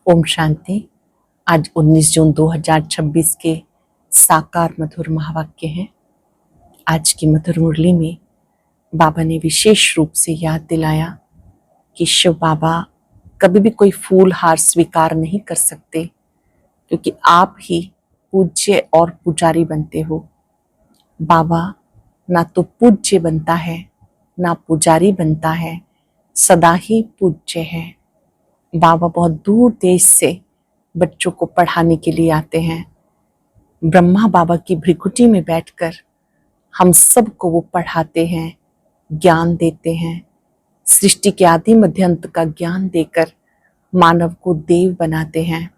ओम शांति। आज 19 जून 2026 के साकार मधुर महावाक्य हैं। आज की मधुर मुरली में बाबा ने विशेष रूप से याद दिलाया कि शिव बाबा कभी भी कोई फूल हार स्वीकार नहीं कर सकते, क्योंकि आप ही पूज्य और पुजारी बनते हो। बाबा ना तो पूज्य बनता है ना पुजारी बनता है, सदा ही पूज्य है। बाबा बहुत दूर देश से बच्चों को पढ़ाने के लिए आते हैं। ब्रह्मा बाबा की भ्रिकुटी में बैठकर हम सबको वो पढ़ाते हैं, ज्ञान देते हैं। सृष्टि के आदि मध्य अंत का ज्ञान देकर मानव को देव बनाते हैं।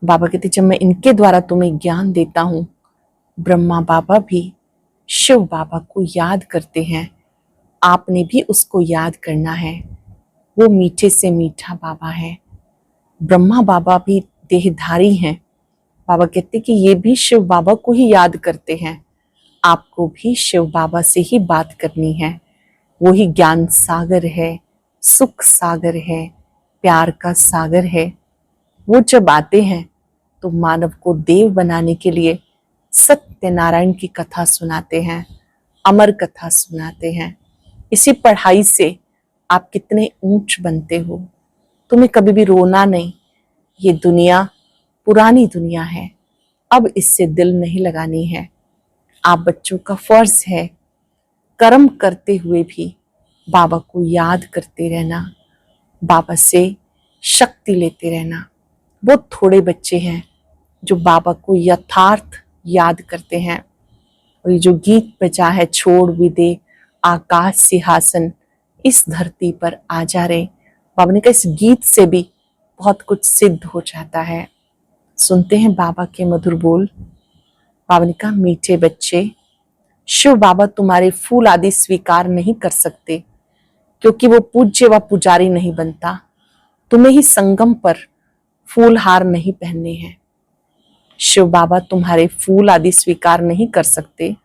बाबा कहते जब मैं इनके द्वारा तुम्हें ज्ञान देता हूँ, ब्रह्मा बाबा भी शिव बाबा को याद करते हैं। आपने भी उसको याद करना है। वो मीठे से मीठा बाबा है। ब्रह्मा बाबा भी देहधारी हैं। बाबा कहते कि ये भी शिव बाबा को ही याद करते हैं। आपको भी शिव बाबा से ही बात करनी है। वो ही ज्ञान सागर है, सुख सागर है, प्यार का सागर है। वो जब आते हैं तो मानव को देव बनाने के लिए सत्यनारायण की कथा सुनाते हैं, अमर कथा सुनाते हैं। इसी पढ़ाई से आप कितने ऊंच बनते हो। तुम्हें कभी भी रोना नहीं। ये दुनिया पुरानी दुनिया है, अब इससे दिल नहीं लगानी है। आप बच्चों का फर्ज है कर्म करते हुए भी बाबा को याद करते रहना, बाबा से शक्ति लेते रहना। बहुत थोड़े बच्चे हैं जो बाबा को यथार्थ याद करते हैं। और ये जो गीत बजा है, छोड़ भी दे आकाश सिंहासन, इस धरती पर आ जा रे, बाबा ने कहा इस गीत से भी बहुत कुछ सिद्ध हो जाता है। सुनते हैं बाबा के मधुर बोल। बाबा ने कहा मीठे बच्चे, शिव बाबा तुम्हारे फूल आदि स्वीकार नहीं कर सकते, क्योंकि वो पूज्य व पुजारी नहीं बनता। तुम्हें ही संगम पर फूल हार नहीं पहनने हैं। शिव बाबा तुम्हारे फूल आदि स्वीकार नहीं कर सकते,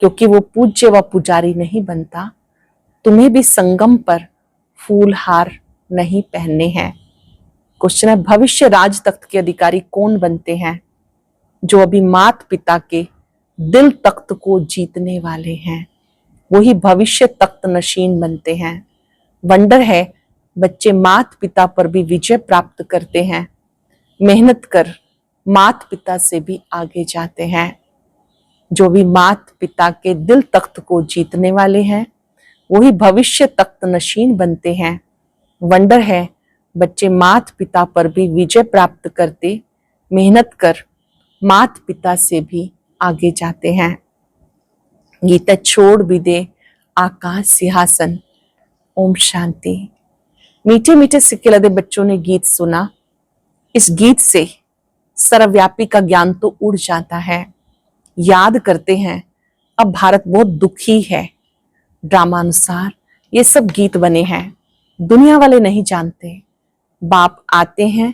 क्योंकि वो पूज्य व पुजारी नहीं बनता। तुम्हें भी संगम पर फूल हार नहीं पहनने हैं। क्वेश्चन है, भविष्य राज तख्त के अधिकारी कौन बनते हैं? जो अभी मात पिता के दिल तख्त को जीतने वाले हैं, वही भविष्य तख्त नशीन बनते हैं। वंडर है, बच्चे मात पिता पर भी विजय प्राप्त करते हैं। मेहनत कर मात पिता से भी आगे जाते हैं। जो भी मात पिता के दिल तख्त को जीतने वाले हैं, वही भविष्य तख्त नशीन बनते हैं। वंडर है, बच्चे मात पिता पर भी विजय प्राप्त करते, मेहनत कर मात पिता से भी आगे जाते हैं। गीता छोड़ भी दे आकाश सिंहासन। ओम शांति। मीठे मीठे सिक्के लदे बच्चों ने गीत सुना। इस गीत से सर्वव्यापी का ज्ञान तो उड़ जाता है। याद करते हैं अब भारत बहुत दुखी है। ड्रामानुसार ये सब गीत बने हैं, दुनिया वाले नहीं जानते। बाप आते हैं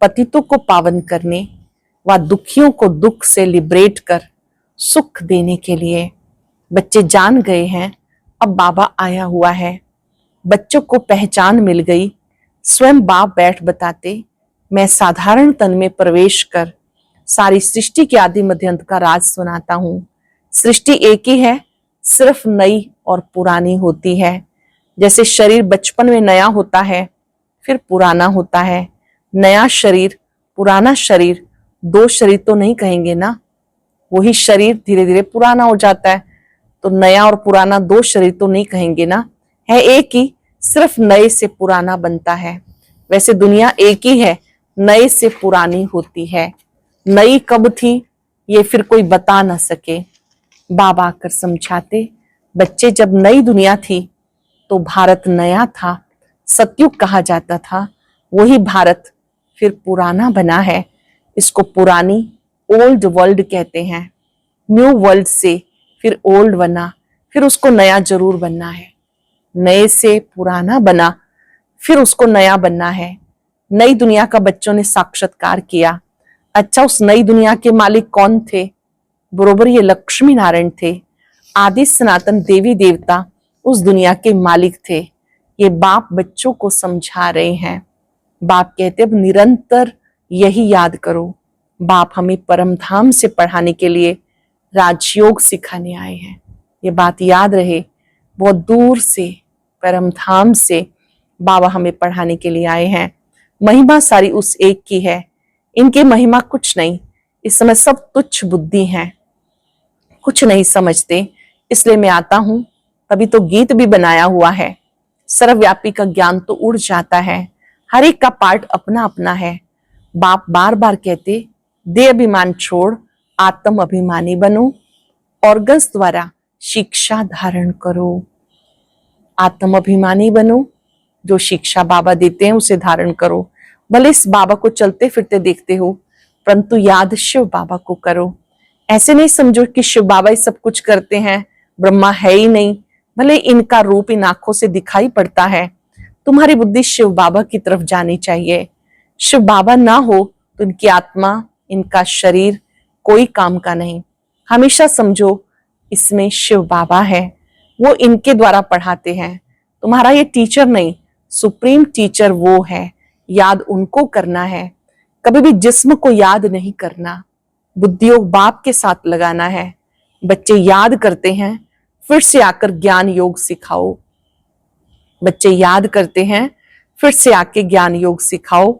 पतितों को पावन करने व दुखियों को दुख से लिबरेट कर सुख देने के लिए। बच्चे जान गए हैं अब बाबा आया हुआ है। बच्चों को पहचान मिल गई। स्वयं बाप बैठ बताते, मैं साधारण तन में प्रवेश कर सारी सृष्टि के आदि मध्य अंत का राज सुनाता हूँ। सृष्टि एक ही है, सिर्फ नई और पुरानी होती है। जैसे शरीर बचपन में नया होता है, फिर पुराना होता है। नया शरीर पुराना शरीर, दो शरीर तो नहीं कहेंगे ना। वही शरीर धीरे धीरे पुराना हो जाता है, तो नया और पुराना दो शरीर तो नहीं कहेंगे ना, है एक ही, सिर्फ नए से पुराना बनता है। वैसे दुनिया एक ही है, नए से पुरानी होती है। नई कब थी ये फिर कोई बता ना सके। बाबा आकर समझाते, बच्चे जब नई दुनिया थी तो भारत नया था, सतयुग कहा जाता था। वही भारत फिर पुराना बना है। इसको पुरानी ओल्ड वर्ल्ड कहते हैं। न्यू वर्ल्ड से फिर ओल्ड बना, फिर उसको नया जरूर बनना है। नए से पुराना बना, फिर उसको नया बनना है। नई दुनिया का बच्चों ने साक्षात्कार किया। अच्छा, उस नई दुनिया के मालिक कौन थे? बरोबर ये लक्ष्मी नारायण थे। आदि सनातन देवी देवता उस दुनिया के मालिक थे। ये बाप बच्चों को समझा रहे हैं। बाप कहते अब निरंतर यही याद करो, बाप हमें परम धाम से पढ़ाने के लिए राजयोग सिखाने आए हैं। ये बात याद रहे, बहुत दूर से परम धाम से बाबा हमें पढ़ाने के लिए आए हैं। महिमा सारी उस एक की है, इनकी महिमा कुछ नहीं। इस समय सब तुच्छ बुद्धि हैं, कुछ नहीं समझते, इसलिए मैं आता हूं। तभी तो गीत भी बनाया हुआ है, सर्वव्यापी का ज्ञान तो उड़ जाता है, हर एक का पार्ट अपना अपना है। बाप बार बार कहते दे अभिमान छोड़ आत्म अभिमानी बनो, ऑर्गन्स द्वारा शिक्षा धारण करो। आत्म अभिमानी बनो, जो शिक्षा बाबा देते हैं उसे धारण करो। भले इस बाबा को चलते फिरते देखते हो, परंतु याद शिव बाबा को करो। ऐसे नहीं समझो कि शिव बाबा ही सब कुछ करते हैं, ब्रह्मा है ही नहीं। भले इनका रूप इन आंखों से दिखाई पड़ता है, तुम्हारी बुद्धि शिव बाबा की तरफ जानी चाहिए। शिव बाबा ना हो तो इनकी आत्मा, इनका शरीर कोई काम का नहीं। हमेशा समझो इसमें शिव बाबा है, वो इनके द्वारा पढ़ाते हैं। तुम्हारा ये टीचर नहीं, सुप्रीम टीचर वो है, याद उनको करना है। कभी भी जिस्म को याद नहीं करना, बुद्धियोग बाप के साथ लगाना है। बच्चे याद करते हैं, फिर से आकर ज्ञान योग सिखाओ। बच्चे याद करते हैं, फिर से आके ज्ञान योग सिखाओ।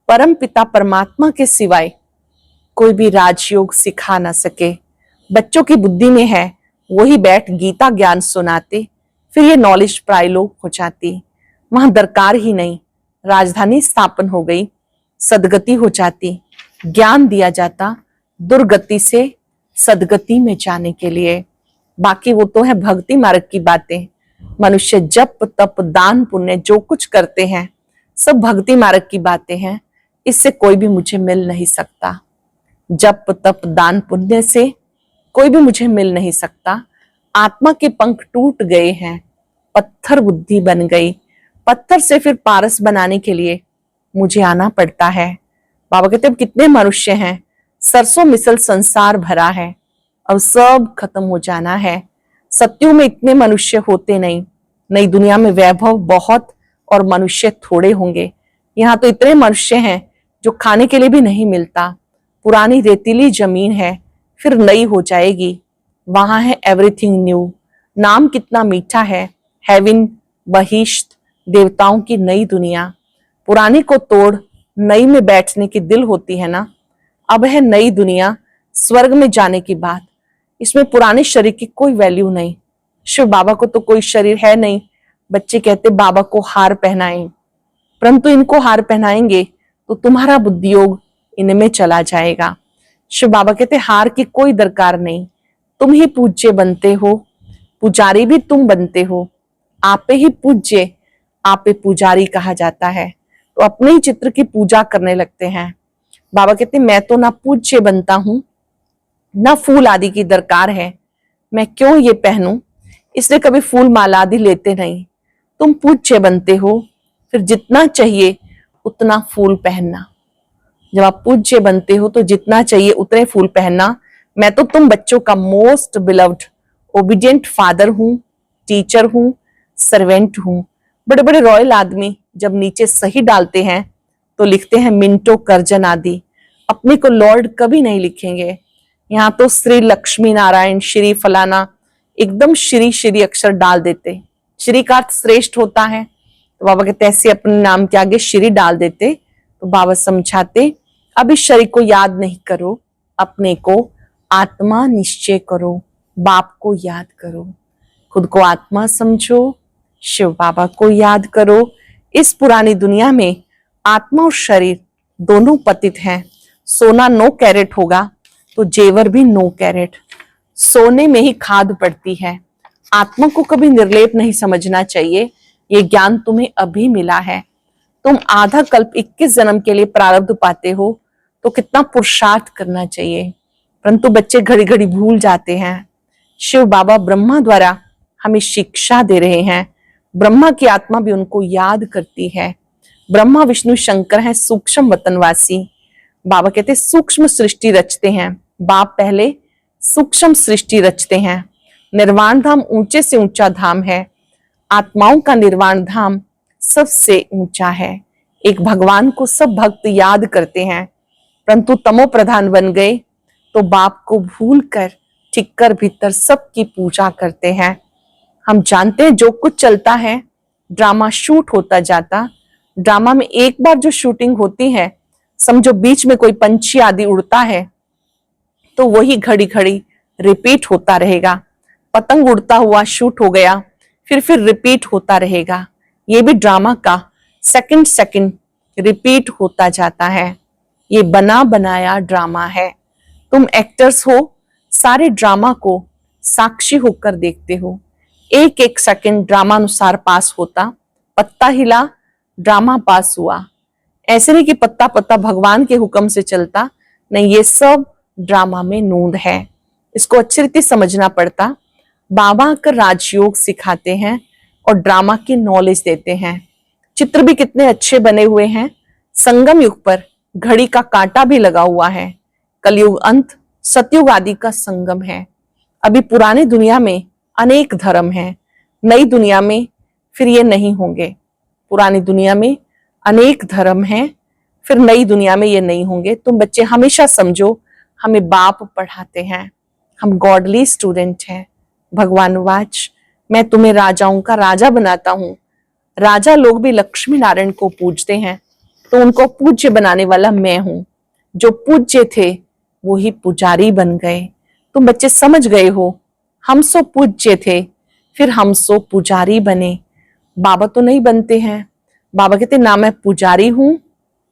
परम पिता परमात्मा के सिवाय कोई भी राजयोग सिखा ना सके। बच्चों की बुद्धि में है, वही बैठ गीता ज्ञान सुनाते, फिर ये नॉलेज प्रायलोक हो जाती। वहां दरकार ही नहीं, राजधानी स्थापन हो गई, सदगति हो जाती, ज्ञान दिया जाता दुर्गति से सदगति में जाने के लिए। बाकी वो तो है भक्ति मार्ग की बातें। मनुष्य जप तप दान पुण्य जो कुछ करते हैं सब भक्ति मार्ग की बातें हैं, इससे कोई भी मुझे मिल नहीं सकता। जप तप दान पुण्य से कोई भी मुझे मिल नहीं सकता। आत्मा के पंख टूट गए हैं, पत्थर बुद्धि बन गई। पत्थर से फिर पारस बनाने के लिए मुझे आना पड़ता है। बाबा कहते अब कितने मनुष्य हैं, सरसों मिसल संसार भरा है, अब सब खत्म हो जाना है। सत्युग में इतने मनुष्य होते नहीं, नई दुनिया में वैभव बहुत और मनुष्य थोड़े होंगे। यहाँ तो इतने मनुष्य हैं जो खाने के लिए भी नहीं मिलता। पुरानी रेतीली जमीन है, फिर नई हो जाएगी। वहां है एवरीथिंग न्यू। नाम कितना मीठा है, हेवन, बहिश्त, देवताओं की नई दुनिया। पुरानी को तोड़ नई में बैठने की दिल होती है ना। अब है नई दुनिया, स्वर्ग में जाने की बात। इसमें पुराने शरीर की कोई वैल्यू नहीं। शिव बाबा को तो कोई शरीर है नहीं। बच्चे कहते बाबा को हार पहनाएं, परंतु इनको हार पहनाएंगे तो तुम्हारा बुद्धियोग इनमें चला जाएगा। शिव बाबा कहते हार की कोई दरकार नहीं, तुम ही पूज्य बनते हो, पुजारी भी तुम बनते हो। आपे ही पूज्य, आपे पुजारी कहा जाता है, तो अपने ही चित्र की पूजा करने लगते हैं। बाबा कहते मैं तो ना पूज्य बनता हूं, ना फूल आदि की दरकार है, मैं क्यों ये पहनूं, इसलिए कभी फूल माला आदि लेते नहीं। तुम पूज्य बनते हो, फिर जितना चाहिए उतना फूल पहनना। जब आप पूज्य बनते हो तो जितना चाहिए उतने फूल पहनना। मैं तो तुम बच्चों का मोस्ट बिलव्ड ओबीडियंट फादर हूं, टीचर हूं, सर्वेंट हूं। बड़े बड़े रॉयल आदमी जब नीचे सही डालते हैं तो लिखते हैं मिंटो कर्जन आदि, अपने को लॉर्ड कभी नहीं लिखेंगे। यहाँ तो श्री लक्ष्मी नारायण श्री फलाना एकदम श्री श्री अक्षर डाल देते। श्री का अर्थ श्रेष्ठ होता है, तो बाबा कहते ऐसे अपने नाम के आगे श्री डाल देते। तो बाबा समझाते अब इस शरीर को याद नहीं करो, अपने को आत्मा निश्चय करो, बाप को याद करो। खुद को आत्मा समझो, शिव बाबा को याद करो। इस पुरानी दुनिया में आत्मा और शरीर दोनों पतित हैं। सोना 9 कैरेट होगा तो जेवर भी 9 कैरेट। सोने में ही खाद पड़ती है। आत्मा को कभी निर्लेप नहीं समझना चाहिए। ये ज्ञान तुम्हें अभी मिला है। तुम आधा कल्प 21 जन्म के लिए प्रारब्ध पाते हो, तो कितना पुरुषार्थ करना चाहिए। परंतु बच्चे घड़ी घड़ी भूल जाते हैं। शिव बाबा ब्रह्मा द्वारा हमें शिक्षा दे रहे हैं। ब्रह्मा की आत्मा भी उनको याद करती है। ब्रह्मा विष्णु शंकर हैं सूक्ष्म वतनवासी। बाबा कहते सूक्ष्म सृष्टि रचते हैं। बाप पहले सूक्ष्म सृष्टि रचते हैं। निर्वाण धाम ऊंचे से ऊंचा धाम है। आत्माओं का निर्वाण धाम सबसे ऊंचा है। एक भगवान को सब भक्त याद करते हैं, परंतु तमो प्रधान बन गए तो बाप को भूल कर ठीक कर भीतर सबकी पूजा करते हैं। हम जानते हैं जो कुछ चलता है ड्रामा शूट होता जाता। ड्रामा में एक बार जो शूटिंग होती है, समझो बीच में कोई पंछी आदि उड़ता है तो वही घड़ी घड़ी रिपीट होता रहेगा। पतंग उड़ता हुआ शूट हो गया, फिर रिपीट होता रहेगा। ये भी ड्रामा का सेकंड सेकंड रिपीट होता जाता है। ये बना बनाया ड्रामा है। तुम एक्टर्स हो, सारे ड्रामा को साक्षी होकर देखते हो। एक एक सेकंड ड्रामा अनुसार पास होता। पत्ता हिला, ड्रामा पास हुआ। ऐसे नहीं कि पत्ता पत्ता भगवान के हुक्म से चलता, नहीं, ये सब ड्रामा में नूंद है। इसको अच्छी रीति समझना पड़ता। बाबा आकर राजयोग सिखाते हैं और ड्रामा की नॉलेज देते हैं। चित्र भी कितने अच्छे बने हुए हैं। संगम युग पर घड़ी का कांटा भी लगा हुआ है। कलयुग अंत, सतयुग आदि का संगम है। अभी पुरानी दुनिया में अनेक धर्म हैं, नई दुनिया में फिर ये नहीं होंगे। पुरानी दुनिया में अनेक धर्म हैं, फिर नई दुनिया में ये नहीं होंगे। तुम बच्चे हमेशा समझो, हमें बाप पढ़ाते हैं, हम गॉडली स्टूडेंट हैं। भगवान वाच, मैं तुम्हें राजाओं का राजा बनाता हूँ। राजा लोग भी लक्ष्मी नारायण को पूजते हैं, तो उनको पूज्य बनाने वाला मैं हूं। जो पूज्य थे वो ही पुजारी बन गए। तुम बच्चे समझ गए हो, हम सो पूज्य थे, फिर हम सो पुजारी बने। बाबा तो नहीं बनते हैं। बाबा कहते ना मैं पुजारी हूं,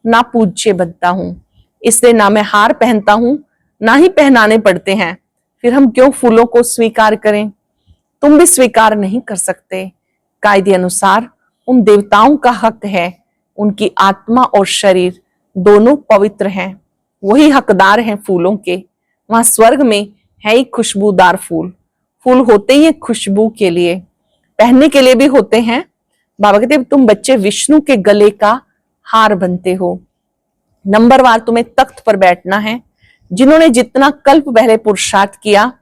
ना पूज्य बनता हूं, इसलिए ना मैं हार पहनता हूं, ना ही पहनाने पड़ते हैं। फिर हम क्यों फूलों को स्वीकार करें? तुम भी स्वीकार नहीं कर सकते। कायदे अनुसार उन देवताओं का हक है, उनकी आत्मा और शरीर दोनों पवित्र हैं, वही हकदार हैं फूलों के। वहां स्वर्ग में है ही खुशबूदार फूल। फूल होते ही खुशबू के लिए, पहनने के लिए भी होते हैं। बाबा कहते तुम बच्चे विष्णु के गले का हार बनते हो। नंबरवार तुम्हें तख्त पर बैठना है। जिन्होंने जितना कल्प पहले पुरुषार्थ किया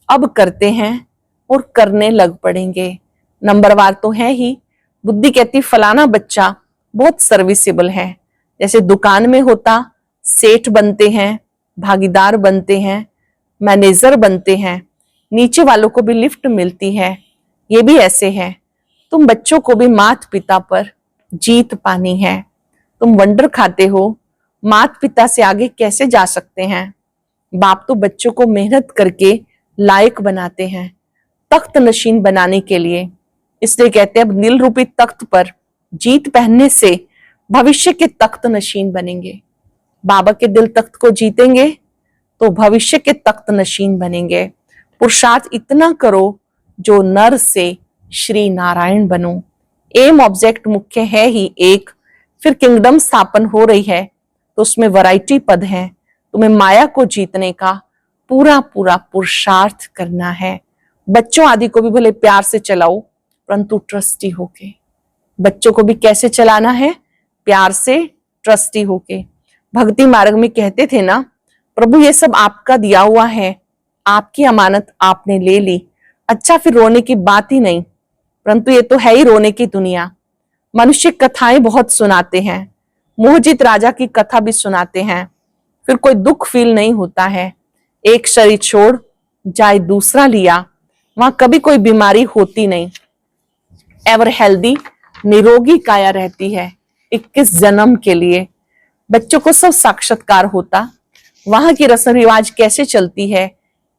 अब करते हैं और करने लग पड़ेंगे। नंबरवार तो है ही। बुद्धि कहती फलाना बच्चा बहुत सर्विसेबल है। जैसे दुकान में होता, सेठ बनते हैं, भागीदार बनते हैं, मैनेजर बनते हैं, नीचे वालों को भी लिफ्ट मिलती है। ये भी ऐसे है। तुम बच्चों को भी माता पिता पर जीत पानी है। तुम वंडर खाते हो, माता पिता से आगे कैसे जा सकते हैं? बाप तो बच्चों को मेहनत करके लायक बनाते हैं तख्त नशीन बनाने के लिए। इसलिए कहते हैं अब नील रूपी तख्त पर जीत पहनने से भविष्य के तख्त नशीन बनेंगे। बाबा के दिल तख्त को जीतेंगे तो भविष्य के तख्त नशीन बनेंगे। पुरुषार्थ इतना करो जो नर से श्री नारायण बनो। एम ऑब्जेक्ट मुख्य है ही एक, फिर किंगडम स्थापन हो रही है तो उसमें वैरायटी पद है। तुम्हें माया को जीतने का पूरा पूरा पुरुषार्थ करना है। बच्चों आदि को भी भले प्यार से चलाओ, परंतु ट्रस्टी होके। बच्चों को भी कैसे चलाना है? प्यार से, ट्रस्टी होके। भक्ति मार्ग में कहते थे ना, प्रभु ये सब आपका दिया हुआ है, आपकी अमानत आपने ले ली। अच्छा, फिर रोने की बात ही नहीं। परंतु ये तो है ही रोने की दुनिया। मनुष्य कथाएं बहुत सुनाते हैं, मोहजित राजा की कथा भी सुनाते हैं, फिर कोई दुख फील नहीं होता है। एक शरीर छोड़ जाए दूसरा लिया, वहां कभी कोई बीमारी होती नहीं। एवर हेल्दी, निरोगी काया रहती है 21 जन्म के लिए। बच्चों को सब साक्षात्कार होता। वहां की रस्म रिवाज कैसे चलती है,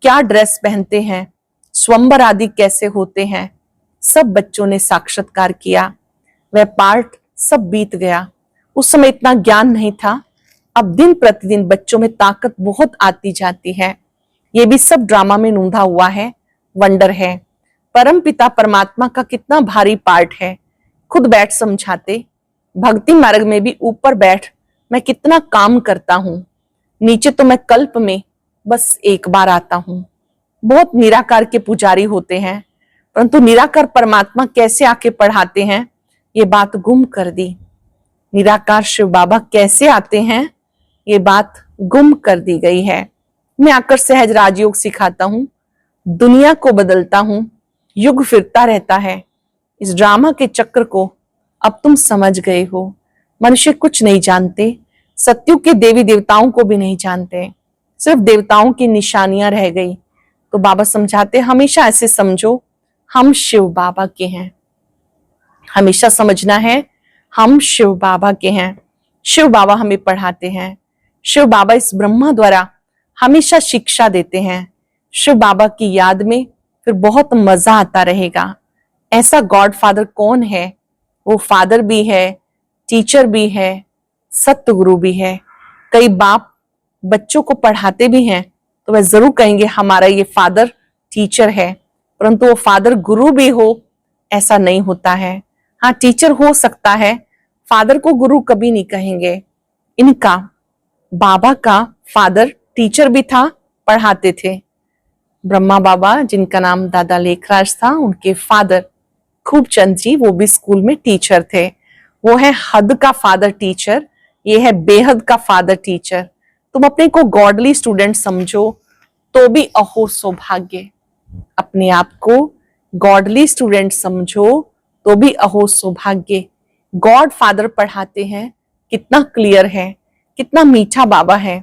क्या ड्रेस पहनते हैं, स्वयंवर आदि कैसे होते हैं, सब बच्चों ने साक्षात्कार किया। वह पार्ट सब बीत गया। उस समय इतना ज्ञान नहीं था। अब दिन प्रतिदिन बच्चों में ताकत बहुत आती जाती है। ये भी सब ड्रामा में नूंधा हुआ है, वंडर है। परम पिता परमात्मा का कितना भारी पार्ट है, खुद बैठ समझाते। भक्ति मार्ग में भी ऊपर बैठ मैं कितना काम करता हूं, नीचे तो मैं कल्प में बस एक बार आता हूं। बहुत निराकार के पुजारी होते हैं, परंतु निराकार परमात्मा कैसे आके पढ़ाते हैं ये बात गुम कर दी। निराकार शिव बाबा कैसे आते हैं ये बात गुम कर दी गई है। मैं आकर सहज राजयोग सिखाता हूं, दुनिया को बदलता हूं, युग फिरता रहता है। इस ड्रामा के चक्र को अब तुम समझ गए हो। मनुष्य कुछ नहीं जानते, सत्युग के देवी देवताओं को भी नहीं जानते, सिर्फ देवताओं की निशानियां रह गई। तो बाबा समझाते हमेशा ऐसे समझो हम शिव बाबा के हैं। हमेशा समझना है हम शिव बाबा के हैं। शिव बाबा हमें पढ़ाते हैं। शिव बाबा इस ब्रह्मा द्वारा हमेशा शिक्षा देते हैं। शिव बाबा की याद में फिर बहुत मजा आता रहेगा। ऐसा गॉड फादर कौन है? वो फादर भी है, टीचर भी है, सतगुरु भी है। कई बाप बच्चों को पढ़ाते भी हैं तो वह जरूर कहेंगे हमारा ये फादर टीचर है, परंतु वो फादर गुरु भी हो ऐसा नहीं होता है। हाँ, टीचर हो सकता है, फादर को गुरु कभी नहीं कहेंगे। इनका बाबा का फादर टीचर भी था, पढ़ाते थे। ब्रह्मा बाबा जिनका नाम दादा लेखराज था, उनके फादर खूबचंद जी वो भी स्कूल में टीचर थे। वो है हद का फादर टीचर, ये है बेहद का फादर टीचर। तुम अपने को गॉडली स्टूडेंट समझो तो भी अहो सौभाग्य। अपने आप को गॉडली स्टूडेंट समझो तो भी अहो सौभाग्य। गॉड फादर पढ़ाते हैं, कितना क्लियर है, कितना मीठा बाबा है।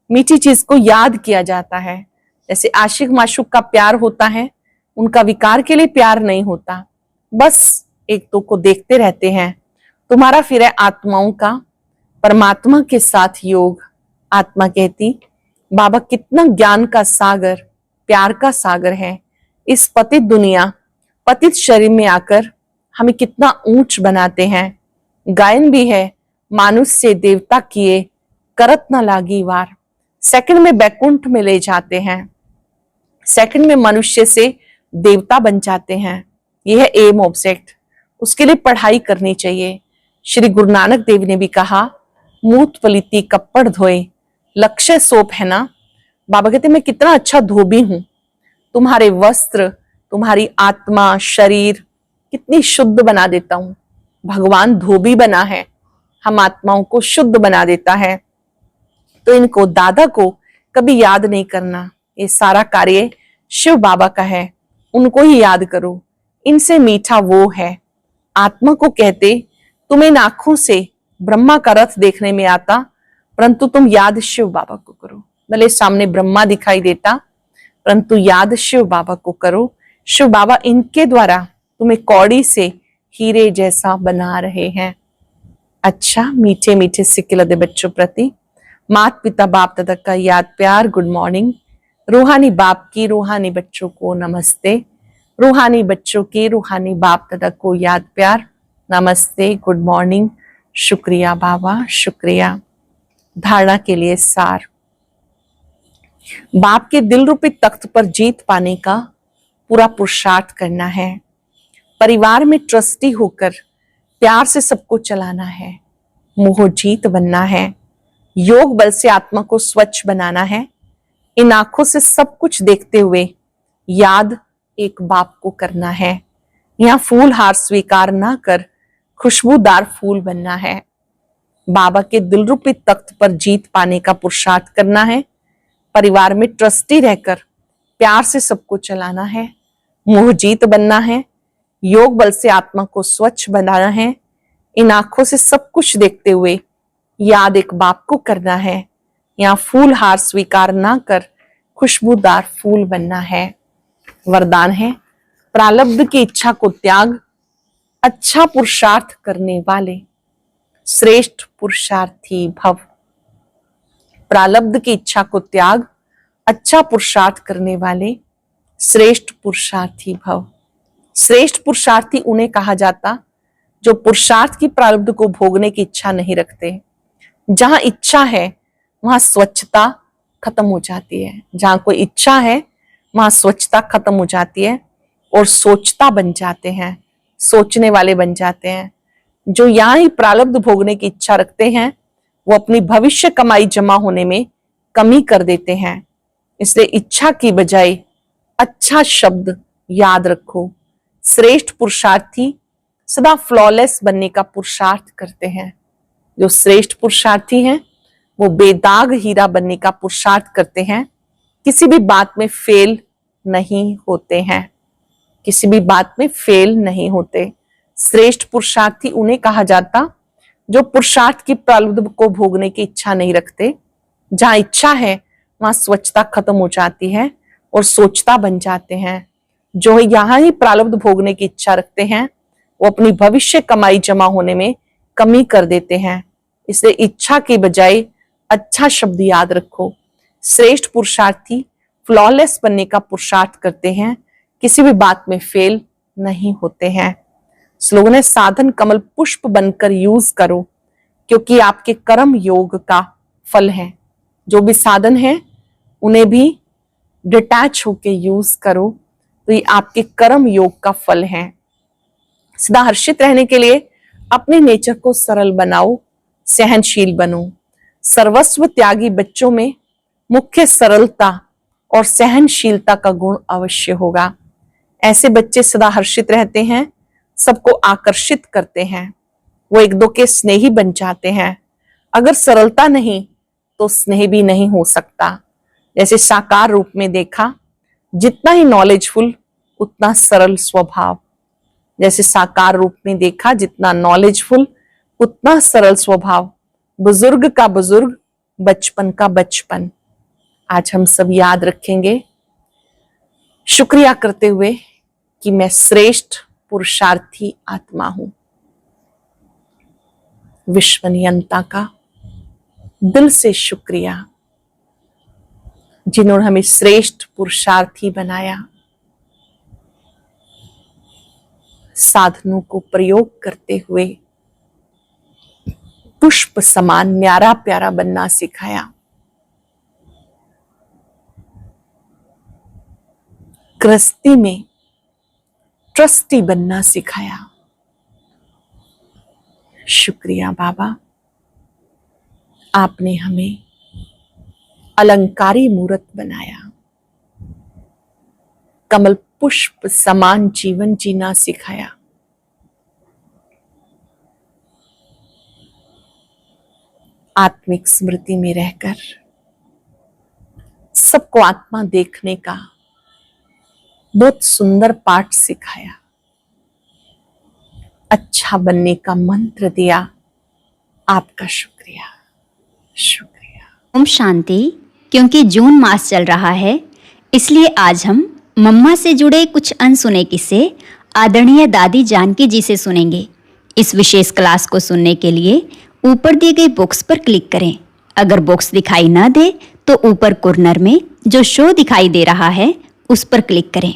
मीठी चीज को याद किया जाता है। जैसे आशिक माशूक का प्यार होता है, उनका विकार के लिए प्यार नहीं होता, बस एक दो को देखते रहते हैं। तुम्हारा फिर है आत्माओं का परमात्मा के साथ योग। आत्मा कहती बाबा कितना ज्ञान का सागर, प्यार का सागर है। इस पतित दुनिया, पतित शरीर में आकर हमें कितना ऊंच बनाते हैं। गायन भी है, मानुष से देवता किए करत न लागी वार। सेकंड में बैकुंठ में ले जाते हैं, सेकंड में मनुष्य से देवता बन जाते हैं। यह है एम ऑब्जेक्ट, उसके लिए पढ़ाई करनी चाहिए। श्री गुरु नानक देव ने भी कहा मूत पलिती कपड़ धोए लक्ष्य सोप है ना। बाबा कहते मैं कितना अच्छा धोबी हूं, तुम्हारे वस्त्र, तुम्हारी आत्मा, शरीर कितनी शुद्ध बना देता हूं। भगवान धोबी बना है, हम आत्माओं को शुद्ध बना देता है। तो इनको दादा को कभी याद नहीं करना, ये सारा कार्य शिव बाबा का है, उनको ही याद करो। इनसे मीठा वो है। आत्मा को कहते तुम इन आंखों से ब्रह्मा का रथ देखने में आता, परंतु तुम याद शिव बाबा को करो। भले सामने ब्रह्मा दिखाई देता, परंतु याद शिव बाबा को करो। शिव बाबा इनके द्वारा तुम्हें कौड़ी से हीरे जैसा बना रहे हैं। अच्छा, मीठे मीठे सिक्के लदे बच्चों प्रति माता पिता बाप दादा का याद प्यार, गुड मॉर्निंग। रूहानी बाप की रूहानी बच्चों को नमस्ते। रूहानी बच्चों की रूहानी बाप दादा को याद प्यार, नमस्ते, गुड मॉर्निंग। शुक्रिया बाबा, शुक्रिया। धारणा के लिए सार, बाप के दिल रूपी तख्त पर जीत पाने का पूरा पुरुषार्थ करना है। परिवार में ट्रस्टी होकर प्यार से सबको चलाना है। मोह जीत बनना है। योग बल से आत्मा को स्वच्छ बनाना है। इन आंखों से सब कुछ देखते हुए याद एक बाप को करना है। यहाँ फूल हार स्वीकार ना कर खुशबूदार फूल बनना है। बाबा के दिल रूपी तख्त पर जीत पाने का पुरुषार्थ करना है। परिवार में ट्रस्टी रहकर प्यार से सबको चलाना है। मोह जीत बनना है। योग बल से आत्मा को स्वच्छ बनाना है। इन आंखों से सब कुछ देखते हुए याद एक बाप को करना है। यहाँ फूल हार स्वीकार ना कर खुशबूदार फूल बनना है। वरदान है प्रारब्ध की इच्छा को त्याग अच्छा पुरुषार्थ करने वाले श्रेष्ठ पुरुषार्थी भव। प्रारब्ध की इच्छा को त्याग अच्छा पुरुषार्थ करने वाले श्रेष्ठ पुरुषार्थी भव। श्रेष्ठ पुरुषार्थी उन्हें कहा जाता जो पुरुषार्थ की प्रारब्ध को भोगने की इच्छा नहीं रखते। जहां इच्छा है वहां स्वच्छता खत्म हो जाती है। जहां कोई इच्छा है वहां स्वच्छता खत्म हो जाती है और सोचता बन जाते हैं, सोचने वाले बन जाते हैं। जो यहाँ ही प्रारब्ध भोगने की इच्छा रखते हैं वो अपनी भविष्य कमाई जमा होने में कमी कर देते हैं। इसलिए इच्छा की बजाय अच्छा शब्द याद रखो। श्रेष्ठ पुरुषार्थी सदा फ्लॉलेस बनने का पुरुषार्थ करते हैं। जो श्रेष्ठ पुरुषार्थी हैं वो बेदाग हीरा बनने का पुरुषार्थ करते हैं। किसी भी बात में फेल नहीं होते हैं, किसी भी बात में फेल नहीं होते। श्रेष्ठ पुरुषार्थी उन्हें कहा जाता जो पुरुषार्थ की प्रारब्ध को भोगने की इच्छा नहीं रखते। जहां इच्छा है वहां स्वच्छता खत्म हो जाती है और सोचता बन जाते हैं। जो यहाँ ही प्रारब्ध भोगने की इच्छा रखते हैं वो अपनी भविष्य कमाई जमा होने में कमी कर देते हैं। इसलिए इच्छा की बजाय अच्छा शब्द याद रखो। श्रेष्ठ पुरुषार्थी फ्लॉलेस बनने का पुरुषार्थ करते हैं, किसी भी बात में फेल नहीं होते हैं। स्लोगन है, साधन कमल पुष्प बनकर यूज करो, क्योंकि आपके कर्म योग का फल है। जो भी साधन है उन्हें भी डिटैच होके यूज करो, तो ये आपके कर्म योग का फल है। सदा हर्षित रहने के लिए अपने नेचर को सरल बनाओ, सहनशील बनो। सर्वस्व त्यागी बच्चों में मुख्य सरलता और सहनशीलता का गुण अवश्य होगा। ऐसे बच्चे सदा हर्षित रहते हैं, सबको आकर्षित करते हैं, वो एक दो के स्नेही बन जाते हैं। अगर सरलता नहीं तो स्नेह भी नहीं हो सकता। जैसे साकार रूप में देखा, जितना ही नॉलेजफुल उतना सरल स्वभाव। जैसे साकार रूप में देखा, जितना नॉलेजफुल उतना सरल स्वभाव। बुजुर्ग का बुजुर्ग, बचपन का बचपन। आज हम सब याद रखेंगे, शुक्रिया करते हुए कि मैं श्रेष्ठ पुरुषार्थी आत्मा हूं। विश्व नियंता का दिल से शुक्रिया, जिन्होंने हमें श्रेष्ठ पुरुषार्थी बनाया। साधनों को प्रयोग करते हुए पुष्प समान न्यारा प्यारा बनना सिखाया। गृहस्थी में ट्रस्टी बनना सिखाया। शुक्रिया बाबा, आपने हमें अलंकारी मूर्त बनाया। कमल पुष्प समान जीवन जीना सिखाया। आत्मिक स्मृति में रहकर सबको आत्मा देखने का बहुत सुंदर पाठ सिखाया। अच्छा बनने का मंत्र दिया। आपका शुक्रिया, शुक्रिया। ओम शांति। क्योंकि जून मास चल रहा है, इसलिए आज हम मम्मा से जुड़े कुछ अनसुने किस्से आदरणीय दादी जानकी जी से सुनेंगे। इस विशेष क्लास को सुनने के लिए ऊपर दिए गए बॉक्स पर क्लिक करें। अगर बॉक्स दिखाई ना दे तो ऊपर कॉर्नर में जो शो दिखाई दे रहा है उस पर क्लिक करें।